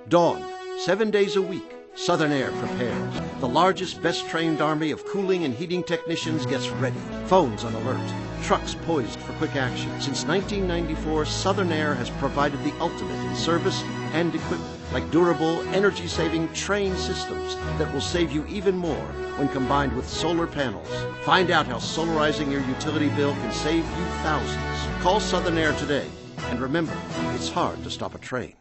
Dawn, 7 days a week, Southern Air prepares. The largest, best-trained army of cooling and heating technicians gets ready. Phones on alert. Trucks poised for quick action. Since 1994, Southern Air has provided the ultimate in service and equipment, like durable, energy-saving train systems that will save you even more when combined with solar panels. Find out how solarizing your utility bill can save you thousands. Call Southern Air today. And remember, it's hard to stop a train.